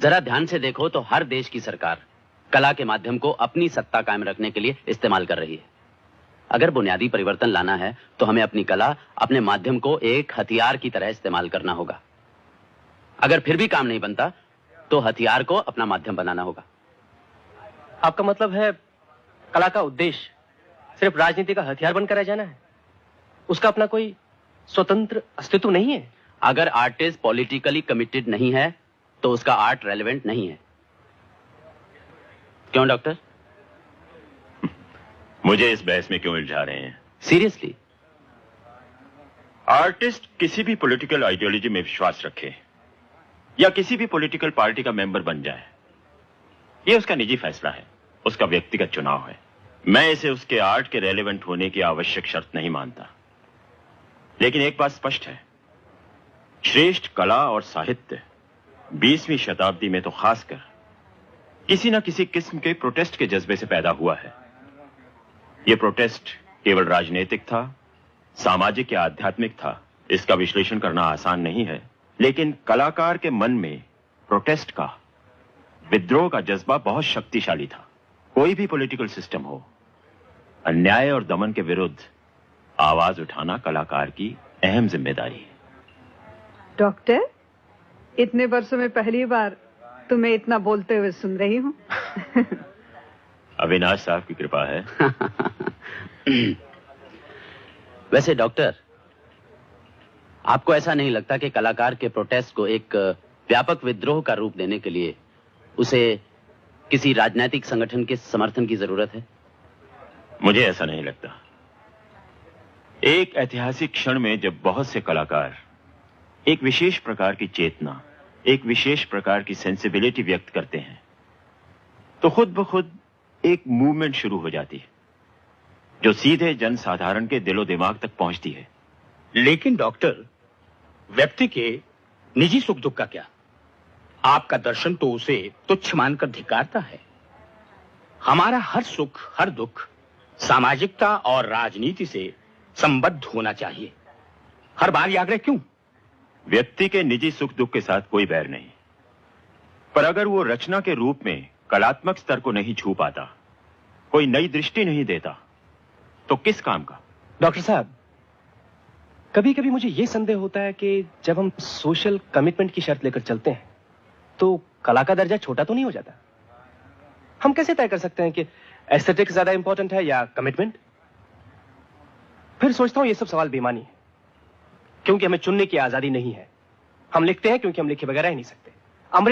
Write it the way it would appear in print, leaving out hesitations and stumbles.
जरा ध्यान से देखो तो हर देश की सरकार कला के माध्यम को अपनी सत्ता कायम रखने के लिए इस्तेमाल कर रही है। अगर बुनियादी परिवर्तन लाना है तो हमें अपनी कला, अपने माध्यम को एक हथियार की तरह इस्तेमाल करना होगा। अगर फिर भी काम नहीं बनता तो हथियार को अपना माध्यम बनाना होगा। आपका मतलब है कला का उद्देश्य सिर्फ राजनीति का हथियार बनकर रह जाना है? उसका अपना कोई स्वतंत्र अस्तित्व नहीं है? अगर आर्टिस्ट पॉलिटिकली कमिटेड नहीं है तो उसका आर्ट रेलेवेंट नहीं है। क्यों डॉक्टर? मुझे इस बहस में क्यों उलझा रहे हैं? सीरियसली? आर्टिस्ट किसी भी पॉलिटिकल आइडियोलॉजी में विश्वास रखे या किसी भी पॉलिटिकल पार्टी का मेंबर बन जाए, यह उसका निजी फैसला है, उसका व्यक्तिगत चुनाव है। मैं इसे उसके आर्ट के रेलेवेंट होने की आवश्यक शर्त नहीं मानता। लेकिन एक बात स्पष्ट है, श्रेष्ठ कला और साहित्य 20वीं शताब्दी में तो खासकर किसी न किसी किस्म के प्रोटेस्ट के जज्बे से पैदा हुआ है। यह प्रोटेस्ट केवल राजनीतिक था, सामाजिक या आध्यात्मिक था, इसका विश्लेषण करना आसान नहीं है। लेकिन कलाकार के मन में प्रोटेस्ट का, विद्रोह का जज्बा बहुत शक्तिशाली था। कोई भी पॉलिटिकल सिस्टम हो, अन्याय और दमन के विरुद्ध आवाज उठाना कलाकार की अहम जिम्मेदारी है। डॉक्टर, इतने वर्षों में पहली बार तुम्हें इतना बोलते हुए सुन रही हूँ। अविनाश साहब की कृपा है। वैसे डॉक्टर, आपको ऐसा नहीं लगता कि कलाकार के प्रोटेस्ट को एक व्यापक विद्रोह का रूप देने के लिए उसे किसी राजनीतिक संगठन के समर्थन की जरूरत है? मुझे ऐसा नहीं लगता। एक ऐतिहासिक क्षण में जब बहुत से कलाकार एक विशेष प्रकार की चेतना, एक विशेष प्रकार की सेंसिबिलिटी व्यक्त करते हैं, तो खुद ब खुद एक मूवमेंट शुरू हो जाती है जो सीधे जनसाधारण के दिलो दिमाग तक पहुंचती है। लेकिन डॉक्टर, व्यक्ति के निजी सुख दुख का क्या? आपका दर्शन तो उसे तुच्छ मानकर धिक्कारता है। हमारा हर सुख, हर दुख सामाजिकता और राजनीति से संबद्ध होना चाहिए। हर बार ये आग्रह क्यों? व्यक्ति के निजी सुख दुख के साथ कोई बैर नहीं, पर अगर वो रचना के रूप में कलात्मक स्तर को नहीं छू पाता, कोई नई दृष्टि नहीं देता, तो किस काम का? डॉक्टर साहब, कभी कभी मुझे यह संदेह होता है कि जब हम सोशल कमिटमेंट की शर्त लेकर चलते हैं तो कला का दर्जा छोटा तो नहीं हो जाता? हम कैसे तय कर सकते हैं कि एस्थेटिक्स ज्यादा इंपॉर्टेंट है या कमिटमेंट? फिर सोचता हूं ये सब सवाल बेमानी है, क्योंकि हमें चुनने की आजादी नहीं है। हम लिखते हैं क्योंकि हम लिखे बगैर रह नहीं सकते।